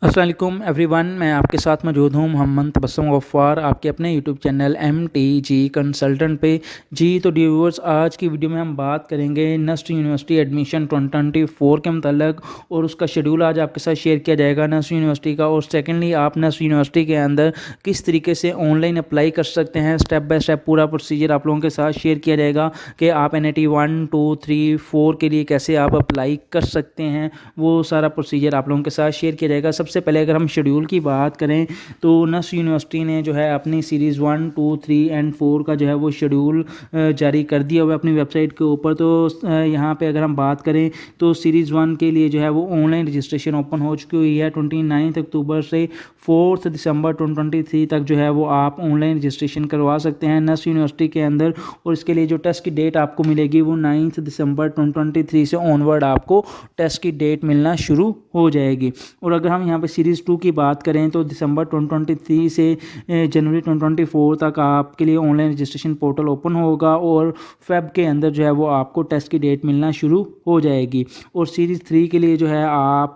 अस्सलाम वालेकुम एवरीवन, मैं आपके साथ मौजूद हूँ मोहम्मद तबस्सुम गफ्फार आपके अपने यूट्यूब चैनल MTG कंसल्टेंट पे। जी तो व्यूअर्स, आज की वीडियो में हम बात करेंगे नस्ट यूनिवर्सिटी एडमिशन 2024 के मतलब और उसका शेड्यूल आज आपके साथ शेयर किया जाएगा नस्ट यूनिवर्सिटी का। और सेकेंडली आप नस्ट यूनिवर्सिटी के अंदर किस तरीके से ऑनलाइन अप्लाई कर सकते हैं, स्टेप बाय स्टेप पूरा प्रोसीजर आप लोगों के साथ शेयर किया जाएगा कि आप NIT 1, 2, 3, 4 के लिए कैसे आप अप्लाई कर सकते हैं। वो सारा प्रोसीजर आप लोगों के साथ शेयर किया जाएगा। सबसे पहले अगर हम शेड्यूल की बात करें तो नस्ट यूनिवर्सिटी ने जो है अपनी सीरीज़ 1, 2, 3 एंड 4 का जो है वो शेड्यूल जारी कर दिया हुआ है अपनी वेबसाइट के ऊपर। तो यहाँ पे अगर हम बात करें तो सीरीज़ 1 के लिए जो है वो ऑनलाइन रजिस्ट्रेशन ओपन हो चुकी हुई है। 29 अक्टूबर से 4 दिसंबर 2023 तक जो है वो आप ऑनलाइन रजिस्ट्रेशन करवा सकते हैं नस्ट यूनिवर्सिटी के अंदर। और इसके लिए जो टेस्ट की डेट आपको मिलेगी वो 9 दिसंबर 2023 से ऑनवर्ड आपको टेस्ट की डेट मिलना शुरू हो जाएगी। और अगर हम यहाँ पे सीरीज़ 2 की बात करें तो दिसंबर 2023 से जनवरी 2024 तक आपके लिए ऑनलाइन रजिस्ट्रेशन पोर्टल ओपन होगा और फेब के अंदर जो है वो आपको टेस्ट की डेट मिलना शुरू हो जाएगी। और सीरीज़ 3 के लिए जो है आप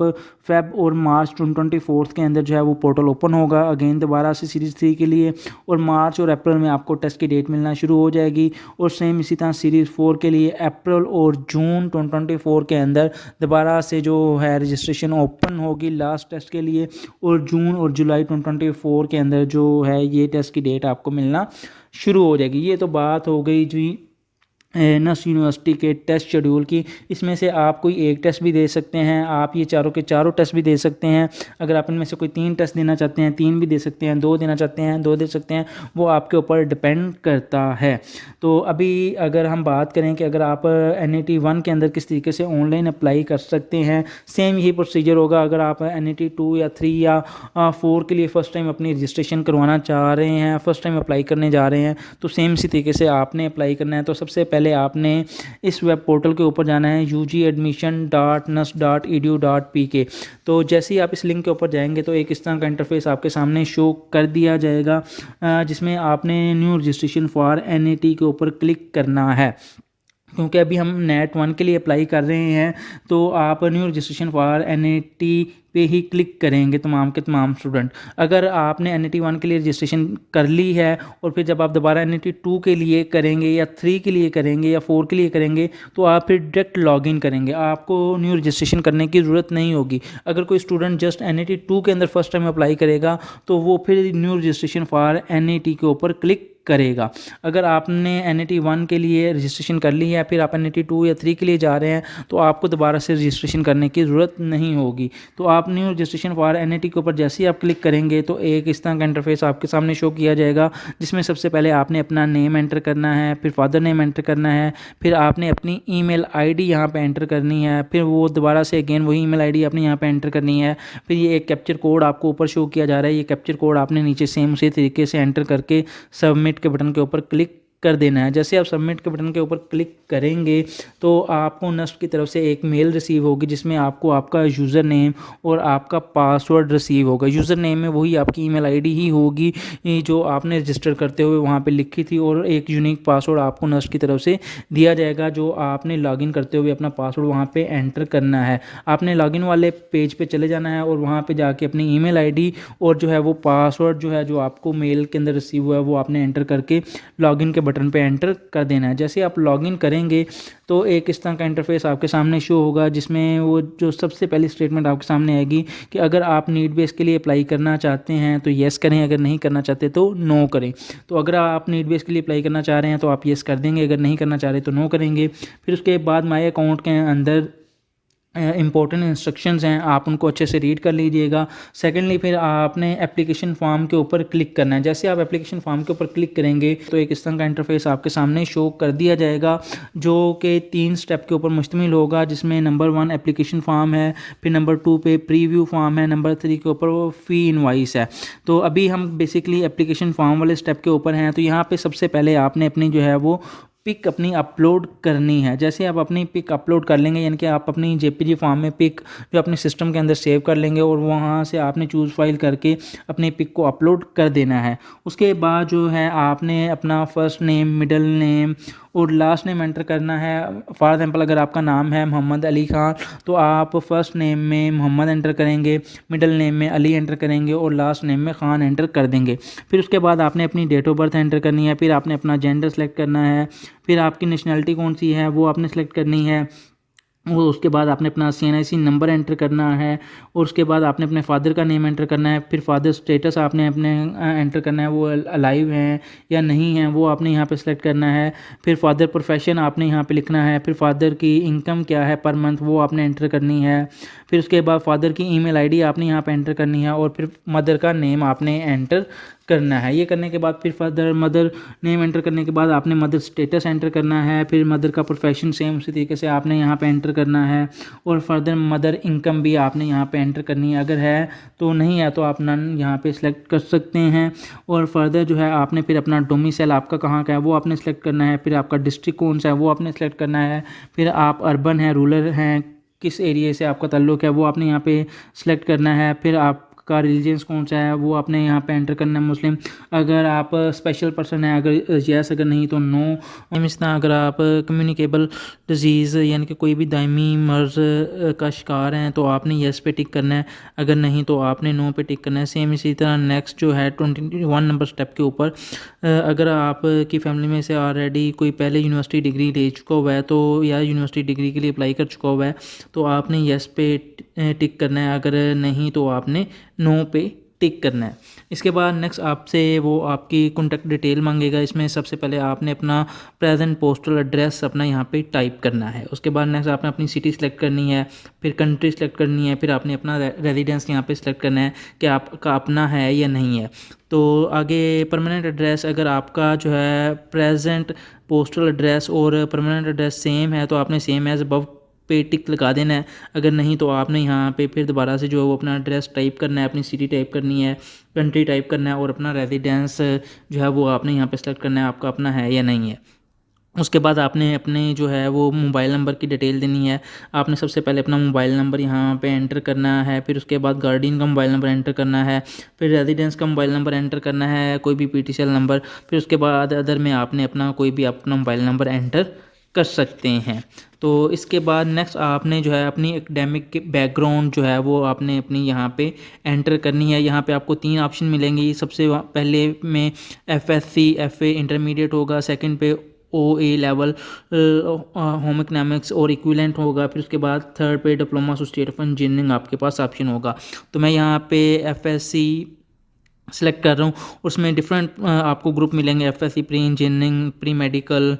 फेब और मार्च 2024 के अंदर जो है वो पोर्टल ओपन होगा अगेन दोबारा से सीरीज़ 3 के लिए। और मार्च और अप्रैल में आपको टेस्ट की डेट मिलना शुरू हो जाएगी। और सेम इसी तरह सीरीज़ 4 के लिए अप्रैल और जून 2024 के अंदर दोबारा से जो है रजिस्ट्रेशन ओपन होगी लास्ट टेस्ट के लिए। और जून और जुलाई 2024 के अंदर जो है ये टेस्ट की डेट आपको मिलना शुरू हो जाएगी। ये तो बात हो गई जी नस्ट यूनिवर्सिटी के टेस्ट शेड्यूल की। इसमें से आप कोई एक टेस्ट भी दे सकते हैं, आप ये चारों के चारों टेस्ट भी दे सकते हैं। अगर आप इनमें से कोई 3 टेस्ट देना चाहते हैं 3 भी दे सकते हैं, 2 देना चाहते हैं 2 दे सकते हैं, वो आपके ऊपर डिपेंड करता है। तो अभी अगर हम बात करें कि अगर आप NIT 1 के अंदर किस तरीके से ऑनलाइन अप्लाई कर सकते हैं, सेम यही प्रोसीजर होगा। अगर आप NIT 2 या 3 या 4 के लिए फ़र्स्ट टाइम अपनी रजिस्ट्रेशन करवाना चाह रहे हैं, फ़र्स्ट टाइम अप्लाई करने जा रहे हैं, तो सेम इसी तरीके से आपने अप्लाई करना है। तो सबसे पहले आपने इस वेब पोर्टल के ऊपर जाना है ugadmission.nust.edu.pk। तो जैसे ही आप इस लिंक के ऊपर जाएंगे तो एक इस तरह का इंटरफेस आपके सामने शो कर दिया जाएगा जिसमें आपने न्यू रजिस्ट्रेशन फॉर NIT के ऊपर क्लिक करना है। क्योंकि अभी हम NAT 1 के लिए अप्लाई कर रहे हैं तो आप न्यू रजिस्ट्रेशन फॉर NIT पे ही क्लिक करेंगे तमाम के तमाम स्टूडेंट। अगर आपने NIT 1 के लिए रजिस्ट्रेशन कर ली है और फिर जब आप दोबारा NIT 2 के लिए करेंगे या 3 के लिए करेंगे या 4 के लिए करेंगे तो आप फिर डायरेक्ट लॉगिन करेंगे, आपको न्यू रजिस्ट्रेशन करने की ज़रूरत नहीं होगी। अगर कोई स्टूडेंट जस्ट NIT 2 के अंदर फर्स्ट टाइम अप्लाई करेगा तो वो फिर न्यू रजिस्ट्रेशन फॉर NIT के ऊपर क्लिक करेगा। अगर आपने NIT 1 के लिए रजिस्ट्रेशन कर ली है फिर आप NIT 2 या 3 के लिए जा रहे हैं तो आपको दोबारा से रजिस्ट्रेशन करने की ज़रूरत नहीं होगी। तो आप न्यू रजिस्ट्रेशन फॉर NIT के ऊपर जैसे ही आप क्लिक करेंगे तो एक इस तरह का इंटरफेस आपके सामने शो किया जाएगा जिसमें सबसे पहले आपने अपना नेम एंटर करना है, फिर फादर नेम एंटर करना है, फिर आपने अपनी ईमेल ID यहाँ पे एंटर करनी है, फिर वो दोबारा से अगेन वही ईमेल ID आपने यहाँ पे एंटर करनी है। फिर ये एक कैप्चर कोड आपको ऊपर शो किया जा रहा है, ये कैप्चर कोड आपने नीचे सेम उसी तरीके से एंटर करके सबमिट के बटन के ऊपर क्लिक कर देना है। जैसे आप सबमिट के बटन के ऊपर क्लिक करेंगे तो आपको नस्ट की तरफ से एक मेल रिसीव होगी जिसमें आपको आपका यूज़र नेम और आपका पासवर्ड रिसीव होगा। यूज़र नेम में वही आपकी ईमेल ID ही होगी जो आपने रजिस्टर करते हुए वहाँ पे लिखी थी और एक यूनिक पासवर्ड आपको नस्ट की तरफ से दिया जाएगा जो आपने लॉगिन करते हुए अपना पासवर्ड वहाँ पर एंटर करना है। आपने लॉगिन वाले पेज पर चले जाना है और वहाँ पर जाके अपनी ईमेल ID और जो है वो पासवर्ड जो है जो आपको मेल के अंदर रिसीव हुआ है वो आपने एंटर करके लॉगिन के बटन पे एंटर कर देना है। जैसे आप लॉगिन करेंगे तो एक इस तरह का इंटरफेस आपके सामने शो होगा जिसमें वो जो सबसे पहली स्टेटमेंट आपके सामने आएगी कि अगर आप नीड बेस के लिए अप्लाई करना चाहते हैं तो येस करें, अगर नहीं करना चाहते तो नो करें। तो अगर आप नीड बेस के लिए अप्लाई करना चाह रहे हैं तो आप येस कर देंगे, अगर नहीं करना चाह रहे तो नो करेंगे। फिर उसके बाद माई अकाउंट के अंदर इंपॉर्टेंट इंस्ट्रक्शंस हैं, आप उनको अच्छे से रीड कर लीजिएगा। सेकेंडली फिर आपने एप्लीकेशन फॉर्म के ऊपर क्लिक करना है। जैसे आप एप्लीकेशन फॉर्म के ऊपर क्लिक करेंगे तो एक इस तरह का इंटरफेस आपके सामने शो कर दिया जाएगा जो कि 3 स्टेप के ऊपर मुश्तमिल होगा जिसमें नंबर 1 एप्लीकेशन फॉर्म है, फिर नंबर 2 पे प्रीव्यू फॉर्म है, नंबर 3 के ऊपर वो फ़ी इनवाइस है। तो अभी हम बेसिकली एप्लीकेशन फॉर्म वाले स्टेप के ऊपर हैं। तो यहाँ पर सबसे पहले आपने अपनी जो है वो पिक अपनी अपलोड करनी है। जैसे आप अपनी पिक अपलोड कर लेंगे, यानी कि आप अपनी जेपीजी फॉर्म में पिक जो अपने सिस्टम के अंदर सेव कर लेंगे और वहाँ से आपने चूज़ फाइल करके अपनी पिक को अपलोड कर देना है। उसके बाद जो है आपने अपना फर्स्ट नेम, मिडिल नेम और लास्ट नेम एंटर करना है। फॉर एग्जांपल अगर आपका नाम है मोहम्मद अली खान तो आप फर्स्ट नेम में मोहम्मद एंटर करेंगे, मिडिल नेम में अली एंटर करेंगे और लास्ट नेम में खान एंटर कर देंगे। फिर उसके बाद आपने अपनी डेट ऑफ बर्थ एंटर करनी है, फिर आपने अपना जेंडर सेलेक्ट करना है, फिर आपकी नेशनैलिटी कौन सी है वो आपने सेलेक्ट करनी है। और उसके बाद आपने अपना CNIC नंबर एंटर करना है और उसके बाद आपने अपने फादर का नेम एंटर करना है। फिर फादर स्टेटस आपने अपने एंटर करना है, वो अलाइव हैं या नहीं हैं वो आपने यहाँ पे सेलेक्ट करना है। फिर फादर प्रोफेशन आपने यहाँ पे लिखना है। फिर फादर की इनकम क्या है पर मंथ वो आपने एंटर करनी है। फिर उसके बाद फादर की ईमेल आईडी आपने यहाँ पे एंटर करनी है और फिर मदर का नेम आपने एंटर करना है। ये करने के बाद फिर फर्दर मदर नेम एंटर करने के बाद आपने मदर स्टेटस एंटर करना है। फिर मदर का प्रोफेशन सेम उसी तरीके से आपने यहाँ पे एंटर करना है और फर्दर मदर इनकम भी आपने यहाँ पे एंटर करनी है। अगर है तो, नहीं है तो आप नन यहाँ पे सिलेक्ट कर सकते हैं। और फर्दर जो है आपने फिर अपना डोमिसाइल आपका कहाँ का है वो आपने सेलेक्ट करना है। फिर आपका डिस्ट्रिक्ट कौन सा है वो आपने सेलेक्ट करना है। फिर आप अर्बन है, रूरल हैं, किस एरिया से आपका ताल्लुक़ है वो आपने यहाँ पे सिलेक्ट करना है। फिर आपका रिलीजियंस कौन सा है वो आपने यहाँ पे एंटर करना है, मुस्लिम। अगर आप स्पेशल पर्सन है, अगर यस, अगर नहीं तो नो। इस तरह अगर आप कम्युनिकेबल डिजीज़ यानी कि कोई भी दायमी मर्ज़ का शिकार हैं तो आपने यस पे टिक करना है, अगर नहीं तो आपने नो पे टिक करना है। सेम इसी तरह नेक्स्ट जो है 21 नंबर स्टेप के ऊपर अगर आपकी फैमिली में से ऑलरेडी कोई पहले यूनिवर्सिटी डिग्री ले चुका हुआ है तो या यूनिवर्सिटी डिग्री के लिए अप्लाई कर चुका हुआ है तो आपने यस पे टिक करना है, अगर नहीं तो आपने नो पे टिक करना है। इसके बाद नेक्स्ट आपसे वो आपकी कॉन्टैक्ट डिटेल मांगेगा। इसमें सबसे पहले आपने अपना प्रेजेंट पोस्टल एड्रेस अपना यहाँ पे टाइप करना है। उसके बाद नेक्स्ट आपने अपनी सिटी सेलेक्ट करनी है, फिर कंट्री सेलेक्ट करनी है, फिर आपने अपना रेजिडेंस यहाँ पे सेलेक्ट करना है कि आपका अपना है या नहीं है। तो आगे परमानेंट एड्रेस, अगर आपका जो है प्रेजेंट पोस्टल एड्रेस और परमानेंट एड्रेस सेम है तो आपने सेम एज अबव पे टिक लगा देना है। अगर नहीं तो आपने यहाँ पे फिर दोबारा से जो है वो अपना एड्रेस टाइप करना है, अपनी सिटी टाइप करनी है, कंट्री टाइप करना है और अपना रेजिडेंस जो है वो आपने यहाँ पे सेलेक्ट करना है, आपका अपना है या नहीं है। उसके बाद आपने अपने जो है वो मोबाइल नंबर की डिटेल देनी है। आपने सबसे पहले अपना मोबाइल नंबर यहाँ पे एंटर करना है, फिर उसके बाद गार्डियन का मोबाइल नंबर एंटर करना है, फिर रेजिडेंस का मोबाइल नंबर एंटर करना है, कोई भी PTCL नंबर। फिर उसके बाद अदर में आपने अपना कोई भी अपना मोबाइल नंबर एंटर कर सकते हैं। तो इसके बाद नेक्स्ट आपने जो है अपनी एकेडमिक के बैकग्राउंड जो है वो आपने अपनी यहाँ पे एंटर करनी है। यहाँ पे आपको 3 ऑप्शन मिलेंगे। सबसे पहले में FSC FA इंटरमीडिएट होगा, सेकंड पे OA लेवल होम इकोनॉमिक्स और इक्विवेलेंट होगा, फिर उसके बाद थर्ड पे डिप्लोमा एसोसिएट ऑफ इंजीनियरिंग आपके पास ऑप्शन होगा। तो मैं यहाँ पे FSC सेलेक्ट कर रहा हूँ। उसमें डिफरेंट आपको ग्रुप मिलेंगे, FSC pre engineering, pre medical.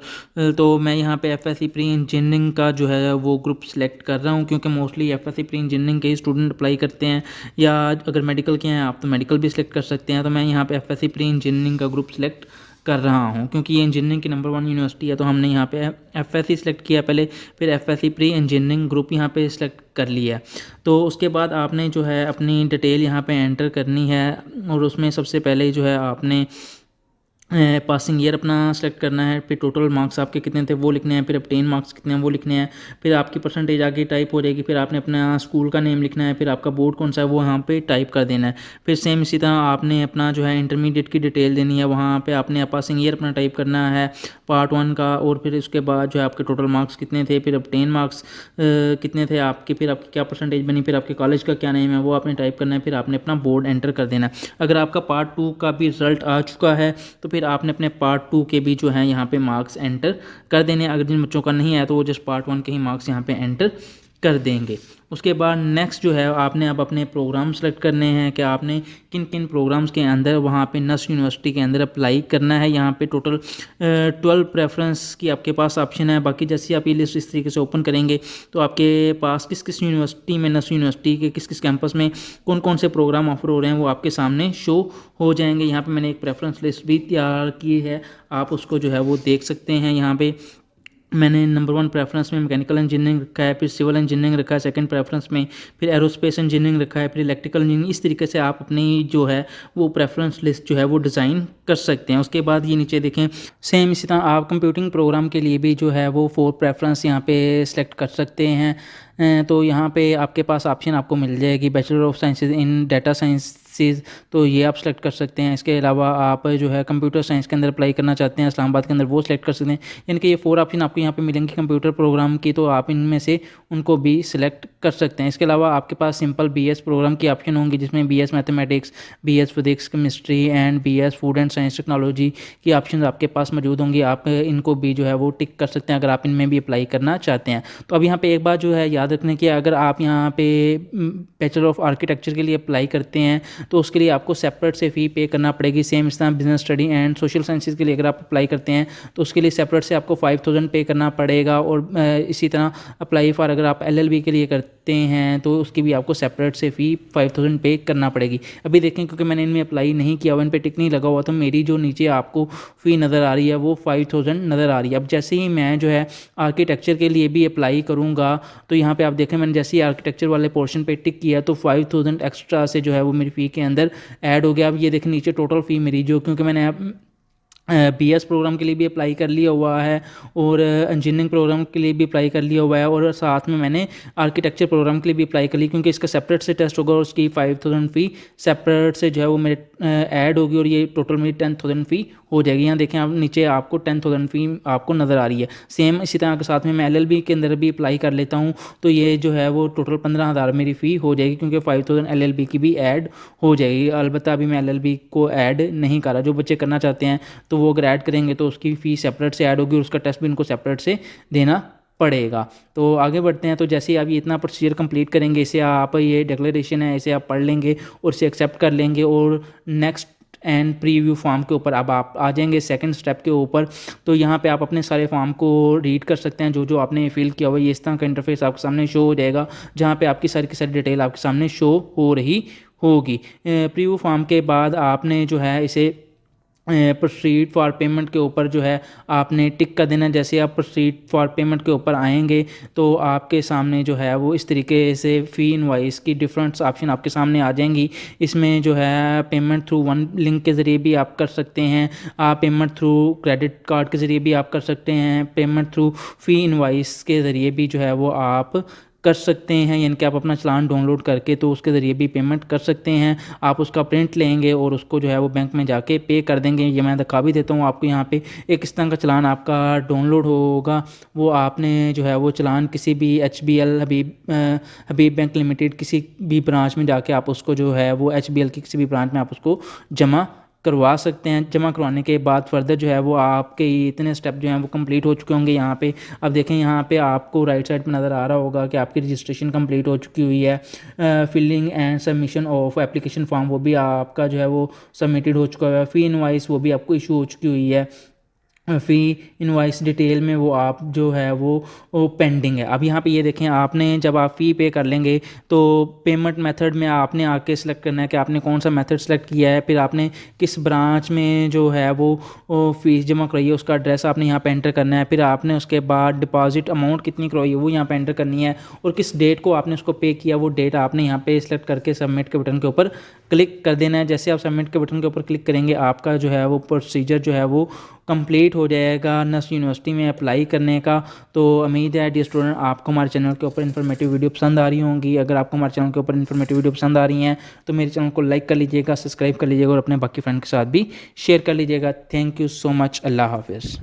तो मैं यहाँ पे FSC प्री इंजीनियरिंग का जो है वो ग्रुप सेलेक्ट कर रहा हूँ क्योंकि मोस्टली FSC प्री इंजीनियरिंग के ही स्टूडेंट अप्लाई करते हैं, या अगर मेडिकल के हैं आप तो मेडिकल भी सिलेक्ट कर सकते हैं। तो मैं यहाँ पे FSC प्री इंजीनियरिंग का ग्रुप सेलेक्ट कर रहा हूँ क्योंकि ये इंजीनियरिंग की नंबर 1 यूनिवर्सिटी है। तो हमने यहाँ पे FSC सेलेक्ट किया पहले, फिर FSC प्री इंजीनियरिंग ग्रुप यहाँ पे सेलेक्ट कर लिया। तो उसके बाद आपने जो है अपनी डिटेल यहाँ पे एंटर करनी है और उसमें सबसे पहले जो है आपने पासिंग ईयर अपना सेलेक्ट करना है, फिर टोटल मार्क्स आपके कितने थे वो लिखने हैं, फिर obtain मार्क्स कितने हैं वो लिखने हैं, फिर आपकी परसेंटेज आगे टाइप हो जाएगी, फिर आपने अपना स्कूल का नेम लिखना है, फिर आपका बोर्ड कौन सा है वो यहाँ पे टाइप कर देना है। फिर सेम इसी तरह आपने अपना जो है इंटरमीडिएट की डिटेल देनी है, वहाँ पे आपने पासिंग ईयर अपना टाइप करना है पार्ट 1 का, और फिर उसके बाद जो है आपके टोटल मार्क्स कितने थे, फिर obtain मार्क्स कितने थे आपके, फिर आपकी क्या परसेंटेज बनी, फिर आपके कॉलेज का क्या नेम है वो आपने टाइप करना है, फिर आपने अपना बोर्ड एंटर कर देना है। अगर आपका पार्ट 2 का भी रिजल्ट आ चुका है तो फिर आपने अपने पार्ट 2 के भी जो है यहाँ पे मार्क्स एंटर कर देने। अगर जिन बच्चों का नहीं आया तो वो जस्ट पार्ट 1 के ही मार्क्स यहाँ पे एंटर कर देंगे। उसके बाद नेक्स्ट जो है आपने अब अपने प्रोग्राम सेलेक्ट करने हैं कि आपने किन किन प्रोग्राम्स के अंदर वहाँ पे नस यूनिवर्सिटी के अंदर अप्लाई करना है। यहाँ पे टोटल 12 प्रेफरेंस की आपके पास ऑप्शन है। बाकी जैसे आप ये लिस्ट इस तरीके से ओपन करेंगे तो आपके पास किस किस यूनिवर्सिटी में, नस यूनिवर्सिटी के किस किस कैंपस में कौन कौन से प्रोग्राम ऑफर हो रहे हैं वो आपके सामने शो हो जाएंगे। यहाँ पर मैंने एक प्रेफरेंस लिस्ट भी तैयार की है, आप उसको जो है वो देख सकते हैं यहाँ पे। मैंने नंबर 1 प्रेफरेंस में मैकेनिकल इंजीनियरिंग रखा है, फिर सिविल इंजीनियरिंग रखा है सेकंड प्रेफरेंस में, फिर एरोस्पेस इंजीनियरिंग रखा है, फिर इलेक्ट्रिकल इंजीनियरिंग। इस तरीके से आप अपनी जो है वो प्रेफरेंस लिस्ट जो है वो डिज़ाइन कर सकते हैं। उसके बाद ये नीचे देखें, सेम इसी तरह आप कंप्यूटिंग प्रोग्राम के लिए भी जो है वो 4 प्रेफरेंस यहाँ पे सेलेक्ट कर सकते हैं। तो यहाँ पे आपके पास ऑप्शन आपको मिल जाएगी bachelor of sciences in data sciences, तो ये आप सेलेक्ट कर सकते हैं। इसके अलावा आप जो है कंप्यूटर साइंस के अंदर अप्लाई करना चाहते हैं इस्लामाबाद के अंदर, वो सेलेक्ट कर सकते हैं। यानी कि ये 4 ऑप्शन आपको यहाँ पे मिलेंगे कंप्यूटर प्रोग्राम की, तो आप इनमें से उनको भी सिलेक्ट कर सकते हैं। इसके अलावा आपके पास सिंपल BS प्रोग्राम की ऑप्शन होंगी, जिसमें BS mathematics, BS physics chemistry and BS food and science technology की ऑप्शन आपके पास मौजूद होंगी। आप इनको भी जो है वो टिक कर सकते हैं अगर आप इनमें भी अप्लाई करना चाहते हैं। तो अब यहाँ पे एक बात जो है याद रखने की, अगर आप यहाँ पे बैचलर ऑफ आर्किटेक्चर के लिए अप्लाई करते हैं तो उसके लिए आपको सेपरेट से फ़ी पे करना पड़ेगी। सेम इस तरह business study and social sciences के लिए अगर आप अप्लाई करते हैं तो उसके लिए सेपरेट से आपको 5000 पे करना पड़ेगा। और इसी तरह अप्लाई फॉर अगर आप LLB के लिए करते हैं तो उसकी भी आपको सेपरेट से फ़ी 5000 पे करना पड़ेगी। अभी देखें क्योंकि मैंने इनमें अप्लाई नहीं किया हुआ, इन पे टिक नहीं लगा हुआ, तो मेरी जो नीचे आपको फ़ी नज़र आ रही है वो 5000 नज़र आ रही है। अब जैसे ही मैं जो है आर्किटेक्चर के लिए भी अप्लाई करूँगा तो यहाँ पे आप देखें, मैंने जैसे ही आर्किटेक्चर वाले पोर्शन पे टिक किया तो 5000 एक्स्ट्रा से जो है वो मेरी फ़ी के अंदर ऐड हो गया। अब ये देखें नीचे टोटल फ़ी मेरी जो, क्योंकि मैंने BS प्रोग्राम के लिए भी अप्लाई कर लिया हुआ है और इंजीनियरिंग प्रोग्राम के लिए भी अप्लाई कर लिया हुआ है और साथ में मैंने आर्किटेक्चर प्रोग्राम के लिए भी अप्लाई कर ली, क्योंकि इसका सेपरेट से टेस्ट होगा और उसकी 5000 फ़ी सेपरेट से जो है वो मेरे ऐड होगी और ये टोटल मेरी 10000 फ़ी हो जाएगी। यहाँ देखें आप नीचे आपको 10000 फ़ी आपको नज़र आ रही है। सेम इसी तरह के साथ में मैं LLB के अंदर भी अप्लाई कर लेता हूँ तो ये जो है वो टोटल 15000 मेरी फ़ी हो जाएगी, क्योंकि 5000 LLB की भी ऐड हो जाएगी। अलबत्ता अभी मैं LLB को ऐड नहीं करा, जो बच्चे करना चाहते हैं तो वो अगर ऐड करेंगे तो उसकी फ़ी सेपरेट से ऐड होगी और उसका टेस्ट भी उनको सेपरेट से देना पड़ेगा। तो आगे बढ़ते हैं। तो जैसे ही आप ये इतना प्रोसीजर कंप्लीट करेंगे, इसे आप ये डिक्लेरेशन है इसे आप पढ़ लेंगे और इसे एक्सेप्ट कर लेंगे और नेक्स्ट एंड प्रीव्यू फॉर्म के ऊपर अब आप आ जाएंगे सेकंड स्टेप के ऊपर। तो यहाँ पे आप अपने सारे फॉर्म को रीड कर सकते हैं, जो जो आपने फिल किया हुआ है। ये इस तरह का इंटरफेस आपके सामने शो हो जाएगा, जहाँ पे आपकी सारी की सारी डिटेल आपके सामने शो हो रही होगी। प्रीव्यू फॉर्म के बाद आपने जो है इसे प्रोसीड फॉर पेमेंट के ऊपर जो है आपने टिक कर देना। जैसे आप प्रोसीड फॉर पेमेंट के ऊपर आएंगे तो आपके सामने जो है वो इस तरीके से फ़ी इनवॉइस की डिफरेंट ऑप्शन आपके सामने आ जाएंगी। इसमें जो है पेमेंट थ्रू वन लिंक के ज़रिए भी आप कर सकते हैं, आप पेमेंट थ्रू क्रेडिट कार्ड के ज़रिए भी आप कर सकते हैं, पेमेंट थ्रू फ़ी इनवॉइस के ज़रिए भी जो है वो आप कर सकते हैं। यानी कि आप अपना चालान डाउनलोड करके तो उसके ज़रिए भी पेमेंट कर सकते हैं। आप उसका प्रिंट लेंगे और उसको जो है वो बैंक में जाके पे कर देंगे। ये मैं दिखा भी देता हूँ आपको। यहाँ पे एक इस तरह का चालान आपका डाउनलोड होगा, वो आपने जो है वो चालान किसी भी HBL हबीब बैंक लिमिटेड किसी भी ब्रांच में जाके आप उसको जो है वो HBL की किसी भी ब्रांच में आप उसको जमा करवा सकते हैं। जमा करवाने के बाद फर्दर जो है वो आपके इतने स्टेप जो हैं वो कंप्लीट हो चुके होंगे। यहाँ पे अब देखें, यहाँ पे आपको राइट साइड पे नज़र आ रहा होगा कि आपकी रजिस्ट्रेशन कंप्लीट हो चुकी हुई है। Filling and submission of application form वो भी आपका जो है वो सबमिटेड हो चुका है। फ़ी इनवॉइस वो भी आपको इशू हो चुकी हुई है। फ़ी इनवॉइस डिटेल में वो आप जो है वो पेंडिंग है। अब यहाँ पे ये देखें, आपने जब आप फ़ी पे कर लेंगे तो पेमेंट मेथड में आपने आके सेलेक्ट करना है कि आपने कौन सा मेथड सेलेक्ट किया है, फिर आपने किस ब्रांच में जो है वो फ़ीस जमा करवाई है उसका एड्रेस आपने यहाँ पे एंटर करना है। फिर आपने उसके बाद डिपॉजिट अमाउंट कितनी करवाई है वो यहाँ पे एंटर करनी है और किस डेट को आपने उसको पे किया वो डेट आपने यहाँ पे सेलेक्ट करके सबमिट के बटन के ऊपर क्लिक कर देना है। जैसे आप सबमिट के बटन के ऊपर क्लिक करेंगे आपका जो है वो प्रोसीजर जो है वो कंप्लीट हो जाएगा नस यूनिवर्सिटी में अप्लाई करने का। तो उम्मीद है डियर स्टूडेंट आपको हमारे चैनल के ऊपर इन्फॉर्मेटिव वीडियो पसंद आ रही होंगी। अगर आपको हमारे चैनल के ऊपर इन्फॉर्मेटिव वीडियो पसंद आ रही हैं तो मेरे चैनल को लाइक कर लीजिएगा, सब्सक्राइब कर लीजिएगा और अपने बाकी फ्रेंड के साथ भी शेयर कर लीजिएगा। Thank you so much. अल्लाह हाफिज़।